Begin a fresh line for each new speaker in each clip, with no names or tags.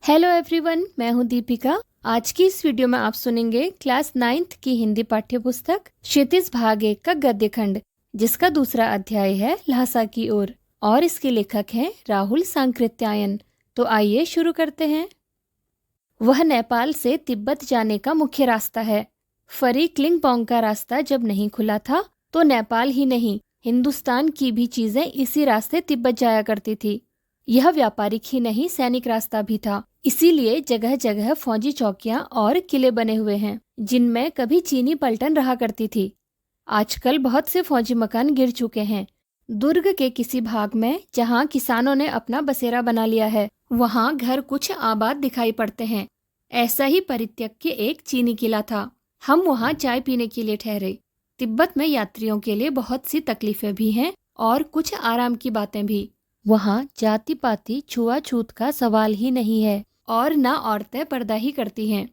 Hello everyone, मैं हूं दीपिका। आज की इस वीडियो में आप सुनेंगे क्लास 9th की हिंदी पाठ्य पुस्तक क्षितिज भाग 1 का गद्य खंड, जिसका दूसरा अध्याय है ल्हासा की ओर, और इसके लेखक हैं राहुल सांकृत्यायन। तो आइए शुरू करते हैं। वह नेपाल से तिब्बत जाने का मुख्य रास्ता है। फरी क्लिंगपोंग का रास्ता जब नहीं खुला था तो नेपाल ही नहीं, हिंदुस्तान की भी चीजें इसी रास्ते तिब्बत जाया करती थी। यह व्यापारिक ही नहीं, सैनिक रास्ता भी था। इसीलिए जगह जगह फौजी चौकियां और किले बने हुए हैं, जिनमें कभी चीनी पलटन रहा करती थी। आजकल बहुत से फौजी मकान गिर चुके हैं। दुर्ग के किसी भाग में जहां किसानों ने अपना बसेरा बना लिया है, वहां घर कुछ आबाद दिखाई पड़ते हैं। ऐसा ही परित्यक के एक चीनी किला था। हम वहां चाय पीने के लिए ठहरे। तिब्बत में यात्रियों के लिए बहुत सी तकलीफें भी हैं और कुछ आराम की बातें भी। वहाँ जाति पाति छुआछूत का सवाल ही नहीं है और ना औरतें पर्दा ही करती हैं।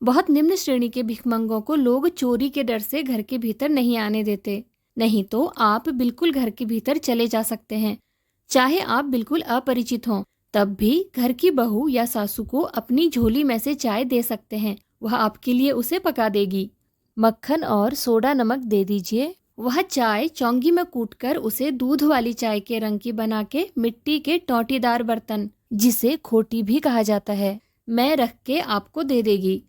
बहुत निम्न श्रेणी के भिखमंगों को लोग चोरी के डर से घर के भीतर नहीं आने देते। नहीं तो आप बिल्कुल घर के भीतर चले जा सकते हैं। चाहे आप बिल्कुल अपरिचित हों, तब भी घर की बहू या सासू को अपनी झोली में से चाय दे सकते हैं। वह आपके लिए उसे पका देगी। मक्खन और सोडा नमक दे दीजिए। वह चाय चौंगी में कूटकर उसे दूध वाली चाय के रंग की बना के मिट्टी के टोटीदार बर्तन, जिसे खोटी भी कहा जाता है, में रख के आपको दे देगी।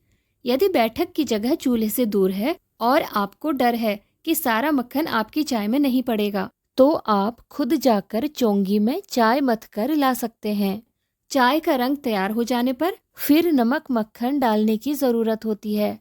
यदि बैठक की जगह चूल्हे से दूर है और आपको डर है कि सारा मक्खन आपकी चाय में नहीं पड़ेगा, तो आप खुद जाकर चौंगी में चाय मथ कर ला सकते हैं। चाय का रंग तैयार हो जाने पर फिर नमक मक्खन डालने की जरूरत होती है।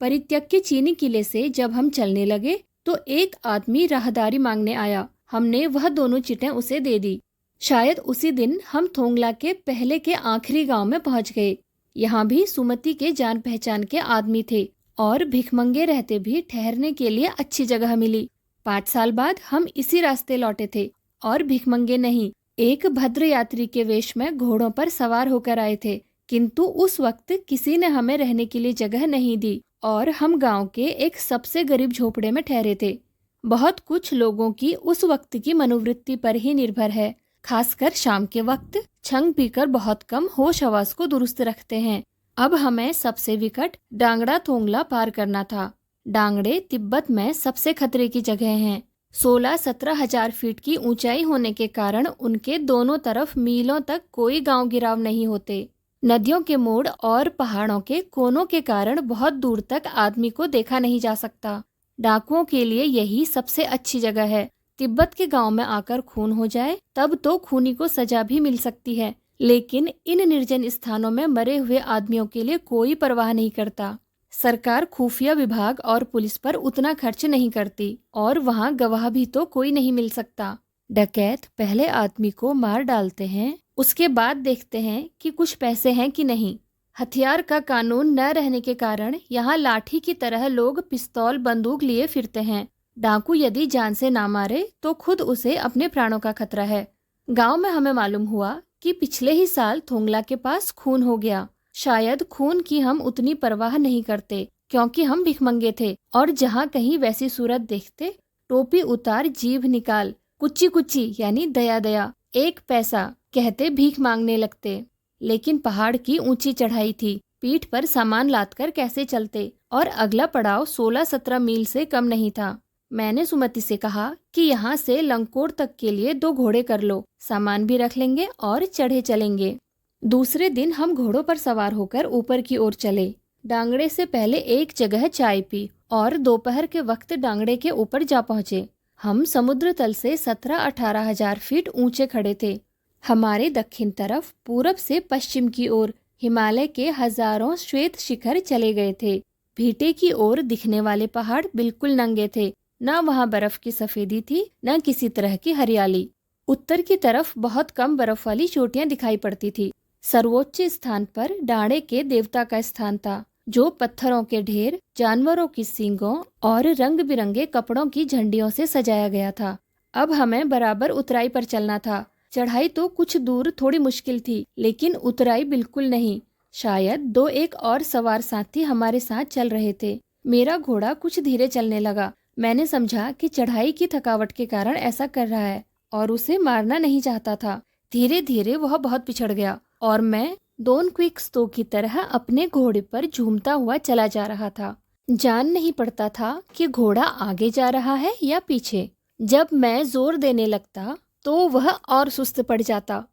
परित्यक के चीनी किले से जब हम चलने लगे तो एक आदमी राहदारी मांगने आया। हमने वह दोनों चिटें उसे दे दी। शायद उसी दिन हम थोंगला के पहले के आखिरी गांव में पहुंच गए। यहाँ भी सुमति के जान पहचान के आदमी थे और भिखमंगे रहते भी ठहरने के लिए अच्छी जगह मिली। 5 साल बाद हम इसी रास्ते लौटे थे और भिखमंगे नहीं, एक भद्र यात्री के वेश में घोड़ों पर सवार होकर आए थे। किंतु उस वक्त किसी ने हमें रहने के लिए जगह नहीं दी और हम गांव के एक सबसे गरीब झोपड़े में ठहरे थे। बहुत कुछ लोगों की उस वक्त की मनोवृत्ति पर ही निर्भर है। खासकर शाम के वक्त छंग पीकर बहुत कम होश हवास को दुरुस्त रखते हैं। अब हमें सबसे विकट डांगड़ा थोंगला पार करना था। डांगड़े तिब्बत में सबसे खतरे की जगह हैं। 16-17 हजार फीट की ऊंचाई होने के कारण उनके दोनों तरफ मीलों तक कोई गांव गिराव नहीं होते। नदियों के मोड़ और पहाड़ों के कोनों के कारण बहुत दूर तक आदमी को देखा नहीं जा सकता। डाकुओं के लिए यही सबसे अच्छी जगह है। तिब्बत के गांव में आकर खून हो जाए तब तो खूनी को सजा भी मिल सकती है, लेकिन इन निर्जन स्थानों में मरे हुए आदमियों के लिए कोई परवाह नहीं करता। सरकार खुफिया विभाग और पुलिस पर उतना खर्च नहीं करती और वहाँ गवाह भी तो कोई नहीं मिल सकता। डकैत पहले आदमी को मार डालते हैं, उसके बाद देखते हैं कि कुछ पैसे हैं कि नहीं। हथियार का कानून न रहने के कारण यहाँ लाठी की तरह लोग पिस्तौल बंदूक लिए फिरते हैं। डाकू यदि जान से ना मारे तो खुद उसे अपने प्राणों का खतरा है। गांव में हमें मालूम हुआ कि पिछले ही साल थोंगला के पास खून हो गया। शायद खून की हम उतनी परवाह नहीं करते क्योंकि हम भिखमंगे थे और जहाँ कहीं वैसी सूरत देखते, टोपी उतार जीभ निकाल कुच्ची कुच्ची यानी दया दया 1 पैसा कहते भीख मांगने लगते। लेकिन पहाड़ की ऊंची चढ़ाई थी, पीठ पर सामान लादकर कैसे चलते, और अगला पड़ाव 16-17 मील से कम नहीं था। मैंने सुमति से कहा कि यहाँ से लंकोर तक के लिए 2 घोड़े कर लो, सामान भी रख लेंगे और चढ़े चलेंगे। दूसरे दिन हम घोड़ों पर सवार होकर ऊपर की ओर चले। डांगड़े से पहले एक जगह चाय पी और दोपहर के वक्त डांगड़े के ऊपर जा पहुँचे। हम समुद्र तल से 17-18 हजार फीट ऊंचे खड़े थे। हमारे दक्षिण तरफ पूरब से पश्चिम की ओर हिमालय के हजारों श्वेत शिखर चले गए थे। भीटे की ओर दिखने वाले पहाड़ बिल्कुल नंगे थे, न वहाँ बर्फ की सफेदी थी न किसी तरह की हरियाली। उत्तर की तरफ बहुत कम बर्फ वाली चोटियां दिखाई पड़ती थी। सर्वोच्च स्थान पर डांडे के देवता का स्थान था, जो पत्थरों के ढेर, जानवरों की सींगों और रंग बिरंगे कपड़ों की झंडियों से सजाया गया था। अब हमें बराबर उतराई पर चलना था। चढ़ाई तो कुछ दूर थोड़ी मुश्किल थी, लेकिन उतराई बिल्कुल नहीं। शायद 2-1 और सवार साथी हमारे साथ चल रहे थे। मेरा घोड़ा कुछ धीरे चलने लगा। मैंने समझा कि चढ़ाई की थकावट के कारण ऐसा कर रहा है और उसे मारना नहीं चाहता था। धीरे धीरे वह बहुत पिछड़ गया और मैं डॉन क्विक्सटो की तरह अपने घोड़े पर झूमता हुआ चला जा रहा था। जान नहीं पड़ता था कि घोड़ा आगे जा रहा है या पीछे। जब मैं जोर देने लगता तो वह और सुस्त पड़ जाता।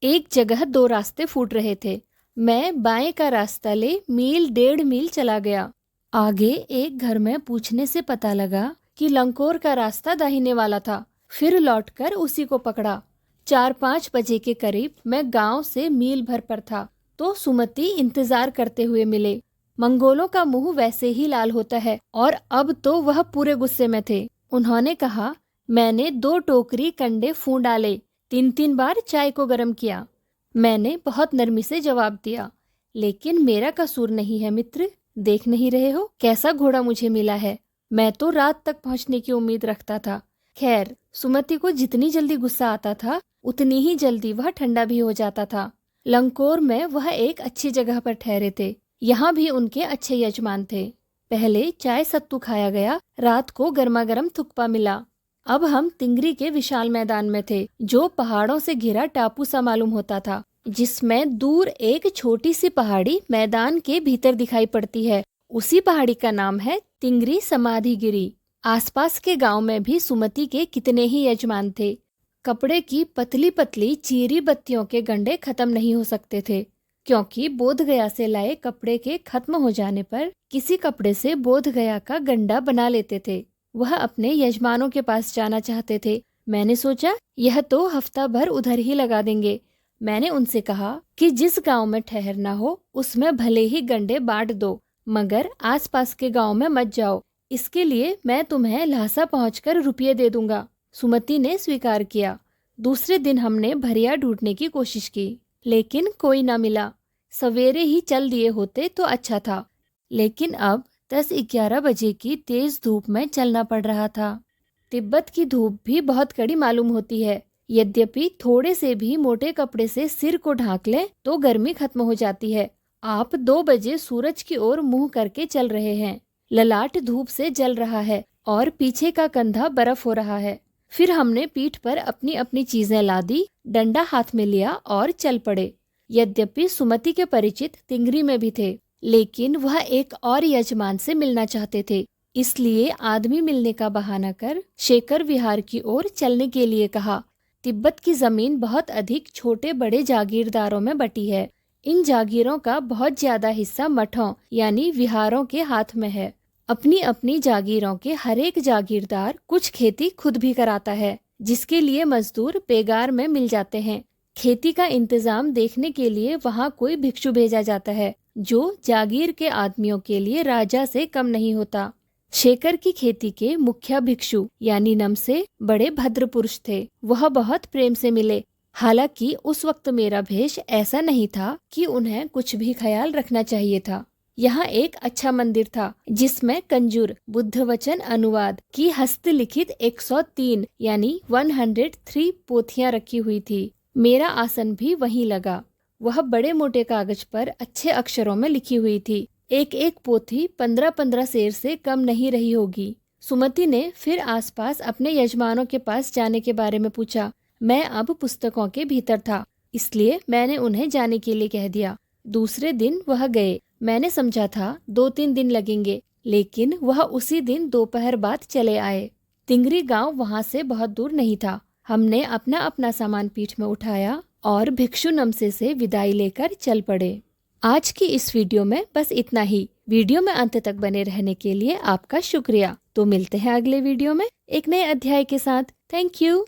एक जगह 2 रास्ते फूट रहे थे। मैं बाएं का रास्ता ले मील 1.5 मील चला गया। आगे एक घर में पूछने से पता लगा कि लंकोर का रास्ता दाहिने वाला था। फिर लौटकर उसी को पकड़ा। 4-5 बजे के करीब मैं गांव से मील भर पर था तो सुमति इंतजार करते हुए मिले। मंगोलों का मुंह वैसे ही लाल होता है और अब तो वह पूरे गुस्से में थे। उन्होंने कहा, मैंने 2 टोकरी कंडे फूंक डाले, 3-3 बार चाय को गर्म किया। मैंने बहुत नरमी से जवाब दिया, लेकिन मेरा कसूर नहीं है मित्र। देख नहीं रहे हो कैसा घोड़ा मुझे मिला है? मैं तो रात तक पहुंचने की उम्मीद रखता था। खैर, सुमति को जितनी जल्दी गुस्सा आता था उतनी ही जल्दी वह ठंडा भी हो जाता था। लंकोर में वह एक अच्छी जगह पर ठहरे थे। यहाँ भी उनके अच्छे यजमान थे। पहले चाय सत्तू खाया गया, रात को गर्मा गर्म थुक्पा मिला। अब हम तिंगरी के विशाल मैदान में थे, जो पहाड़ों से घिरा टापू सा मालूम होता था, जिसमें दूर एक छोटी सी पहाड़ी मैदान के भीतर दिखाई पड़ती है। उसी पहाड़ी का नाम है तिंगरी समाधिगिरी। आसपास के गांव में भी सुमति के कितने ही यजमान थे। कपड़े की पतली पतली चीरी बत्तियों के गंडे खत्म नहीं हो सकते थे, क्योंकि बोधगया से लाए कपड़े के खत्म हो जाने पर किसी कपड़े से बोधगया का गंडा बना लेते थे। वह अपने यजमानों के पास जाना चाहते थे। मैंने सोचा यह तो हफ्ता भर उधर ही लगा देंगे। मैंने उनसे कहा कि जिस गांव में ठहरना हो उसमें भले ही गंडे बांट दो, मगर आसपास के गांव में मत जाओ। इसके लिए मैं तुम्हें लहसा पहुंचकर रुपये दे दूंगा। सुमति ने स्वीकार किया। दूसरे दिन हमने भरिया ढूंढने की कोशिश की, लेकिन कोई ना मिला। सवेरे ही चल दिए होते तो अच्छा था, लेकिन अब 10-11 बजे की तेज धूप में चलना पड़ रहा था। तिब्बत की धूप भी बहुत कड़ी मालूम होती है। यद्यपि थोड़े से भी मोटे कपड़े से सिर को ढांक लें तो गर्मी खत्म हो जाती है। आप 2 बजे सूरज की ओर मुंह करके चल रहे हैं। ललाट धूप से जल रहा है और पीछे का कंधा बर्फ हो रहा है। फिर हमने पीठ पर अपनी अपनी चीजें लादी, डंडा हाथ में लिया और चल पड़े। यद्यपि सुमति के परिचित तिंगरी में भी थे, लेकिन वह एक और यजमान से मिलना चाहते थे। इसलिए आदमी मिलने का बहाना कर शेखर विहार की ओर चलने के लिए कहा। तिब्बत की जमीन बहुत अधिक छोटे बड़े जागीरदारों में बटी है। इन जागीरों का बहुत ज्यादा हिस्सा मठों यानी विहारों के हाथ में है। अपनी अपनी जागीरों के हर एक जागीरदार कुछ खेती खुद भी कराता है, जिसके लिए मजदूर बेगार में मिल जाते हैं। खेती का इंतजाम देखने के लिए वहाँ कोई भिक्षु भेजा जाता है, जो जागीर के आदमियों के लिए राजा से कम नहीं होता। शेखर की खेती के मुखिया भिक्षु यानी नमसे बड़े भद्र पुरुष थे। वह बहुत प्रेम से मिले। हालांकि उस वक्त मेरा भेष ऐसा नहीं था कि उन्हें कुछ भी ख्याल रखना चाहिए था। यहाँ एक अच्छा मंदिर था, जिसमें कंजूर बुद्ध वचन अनुवाद की हस्तलिखित 103 यानी 103 पोथियां रखी हुई थी। मेरा आसन भी वहीं लगा। वह बड़े मोटे कागज पर अच्छे अक्षरों में लिखी हुई थी। एक एक पोथी 15-15 सेर से कम नहीं रही होगी। सुमति ने फिर आसपास अपने यजमानों के पास जाने के बारे में पूछा। मैं अब पुस्तकों के भीतर था, इसलिए मैंने उन्हें जाने के लिए कह दिया। दूसरे दिन वह गए। मैंने समझा था 2-3 दिन लगेंगे, लेकिन वह उसी दिन दोपहर बाद चले आए। तिंगरी गांव वहां से बहुत दूर नहीं था। हमने अपना अपना सामान पीठ में उठाया और भिक्षु नमसे से विदाई लेकर चल पड़े। आज की इस वीडियो में बस इतना ही। वीडियो में अंत तक बने रहने के लिए आपका शुक्रिया। तो मिलते हैं अगले वीडियो में एक नए अध्याय के साथ। Thank you.